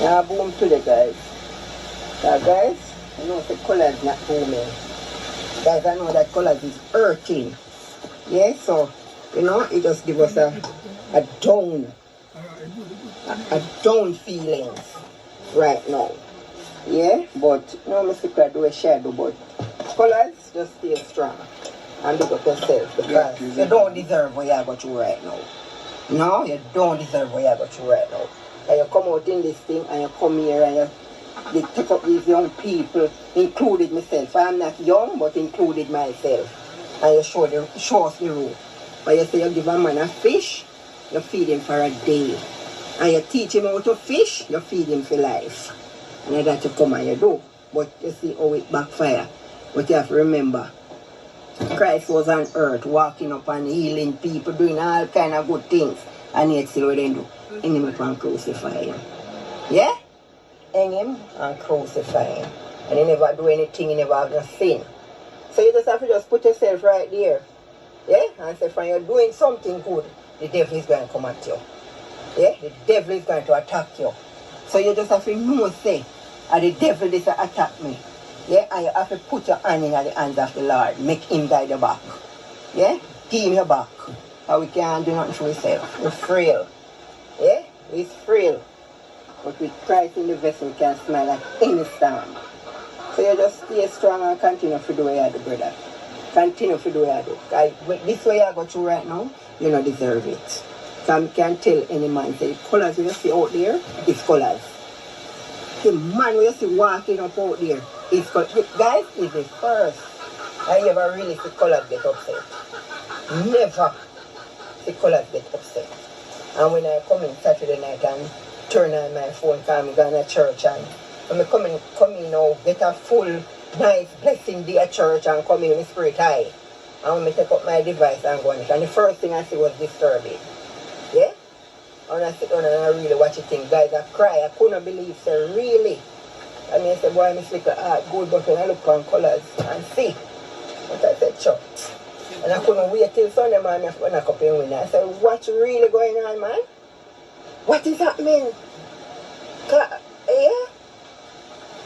Now boom today, guys. Now, guys, I know the Colaz is not booming. Guys, I know that Colaz is hurting. Yeah, so, you know, it just gives us a down feelings right now. Yeah, but no, Mr. Clyde do a shadow, but Colaz, just stay strong and big up yourself because you don't deserve what you have got through right now. No, you don't deserve what you have got through right now. And you come out in this thing and you come here and you take up these young people, included myself. I'm not young, but included myself. And you show us the road. But you say you give a man a fish, you feed him for a day. And you teach him how to fish, you feed him for life. And that's what you come and you do. But you see how it backfire. But you have to remember, Christ was on earth, walking up and healing people, doing all kind of good things. And yet still what they do? Hang him up and crucify him. Yeah? Hang him and crucify him. And he never do anything, he never have no sin. So you just have to just put yourself right there. Yeah? And say, when you're doing something good, the devil is going to come at you. Yeah? The devil is going to attack you. So you just have to know, say, the devil is to attack me. Yeah? And you have to put your hand in the hands of the Lord. Make him guide your back. Yeah? Give him your back. And we can't do nothing for yourself. We're frail. Yeah? We're frail. But with Christ in the vessel, we can smile at any storm. So you just stay strong and continue to do what you do, brother. Continue to do what you do. This way you go through right now, you don't deserve it. So I can't tell any man, say, Colaz you see out there, it's Colaz. The man you see walking up out there, it's Colaz. Guys, it's the first I ever really see Colaz get upset. Never see Colaz get upset. And when I come in Saturday night and turn on my phone because I'm going to church and when I come in now, get a full, nice blessing day at church and come in with spirit high. And when I take up my device and go on it, and the first thing I see was disturbing. Yeah? And I sit down and I really watch it thing. Guys, I cry. I couldn't believe, sir, really. And I said, boy, I'm a heart good, but when I look on Colaz and see. But I said, sure. And I couldn't wait till Sunday morning when I come in with I said, what's really going on, man? What is happening? Yeah?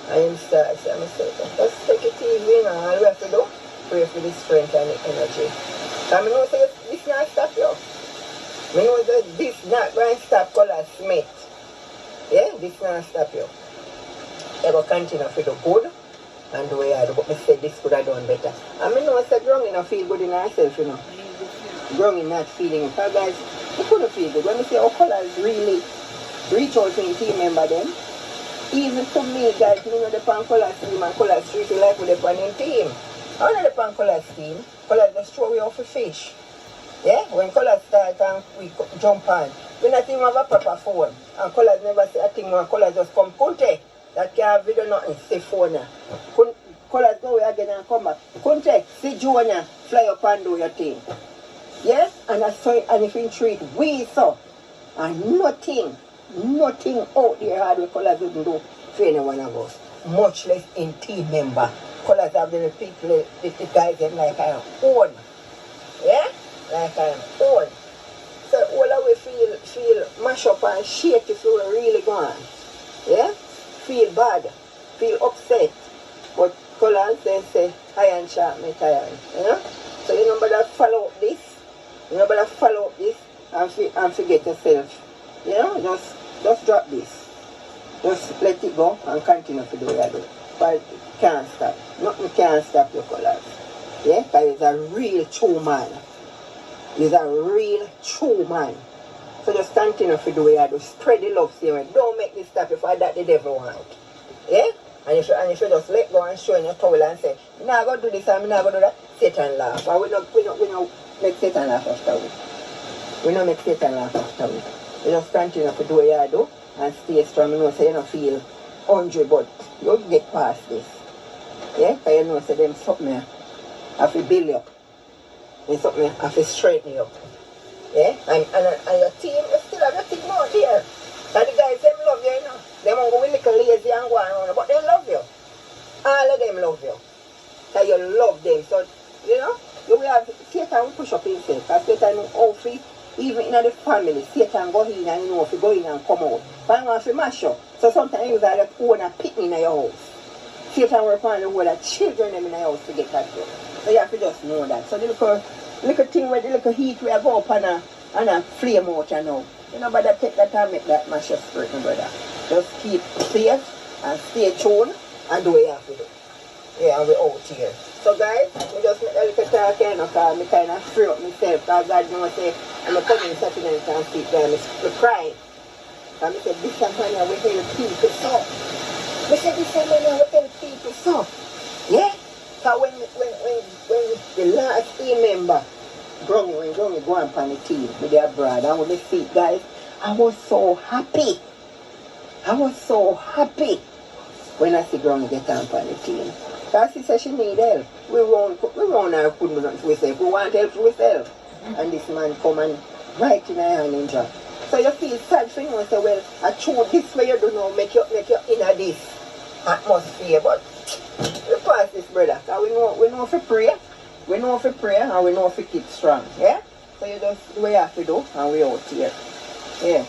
I am started, so I'm saying, let's take it easy now. All we have to do, pray for the strength and the energy. So I know say, this not stop you. I know that this not going to stop Colaz Smith. Yeah, this not stop you. You will continue to do good and do what you do. But I say this could have done better. I know I said growing not feel good in ourselves, you know. Growing not feeling it. Because guys, you couldn't feel good. When I say, oh, Colaz really reach out to the team member then. Even to me, guys, you know the Colaz team and Colaz treat you like with the pan team. I know the Colaz team. Colaz just throw we off a fish. Yeah? When Colaz start and we jump on, we not even have a proper phone. And Colaz never say a thing when Colaz just come, Kunte, that can't video nothing, say phone. Colaz go away again and come back. Kunte, see Junior, fly up and do your thing. Yes? And that's so, and if you treat we so, and nothing out there hard with Colaz wouldn't do for any one of us. Much less in team member. Colaz have the people, the guys them like I am own. Yeah? Like I am own. So all of we feel mash up and shake if you're really gone. Yeah? Feel bad. Feel upset. But Colaz they say, iron sharp me iron. You know? So you know better follow up this. You know better follow up this and forget yourself. You know, just drop this. Just let it go and continue to do what you do. But it can't stop. Nothing can stop your Colaz. Yeah? Because he's a real true man. He's a real true man. So just continue to do what you do. Spread the love to you. Don't make this stop if I that the devil want. Yeah? And if you just let go and show in your towel and say, I'm not going to do this and I'm not going to do that, Satan laugh. And we don't make Satan laugh after we. We don't make Satan laugh after we. You just continue to do what you do and stay strong. You know, so you don't feel 100, but you get past this. Yeah? Because you know, so them something I have to build you up. And something I have to straighten you up. Yeah? And your team, you still have your team out here. And the guys, them love you, you know. They won't go a little lazy and go around, but they love you. All of them love you. Because you love them. So, you know, you will have Satan will push up himself. Because Satan will outfit. Even in the family, Satan go in and you know if you go in and come out. But I'm going to mash up. So sometimes you got to own a picnic in your house. Satan work on the whole of children in the house to get that done. So you have to just know that. So the little thing where the little heat will go up and a flame out you know. You know, but take that and make that mash up spirit, my brother. Just keep safe and stay tuned and do what you have to do. Yeah, and we're out here. So guys, we just make a little talk here, because I kind of free up myself. Because God knows say, I'm coming Saturday night and sleep there, I'm crying. And I said, this is money I will help people so. I said, this is money I will help people so. Yeah? So when the last team member, when Grungy go on the team with their brother, and with the feet, guys, I was so happy. I was so happy when I see Grungy get on the team. Because she said she need help. We run our couldn't do nothing with herself. We want help with herself. And this man come and right in her hand and drop. So you feel sad for you and say, well, I chose this way you do now, make you in this atmosphere. But we pass this, brother. Because we know if we pray. We know if we pray and we know if we keep strong. Yeah? So you just do what you have to do and we out here. Yeah.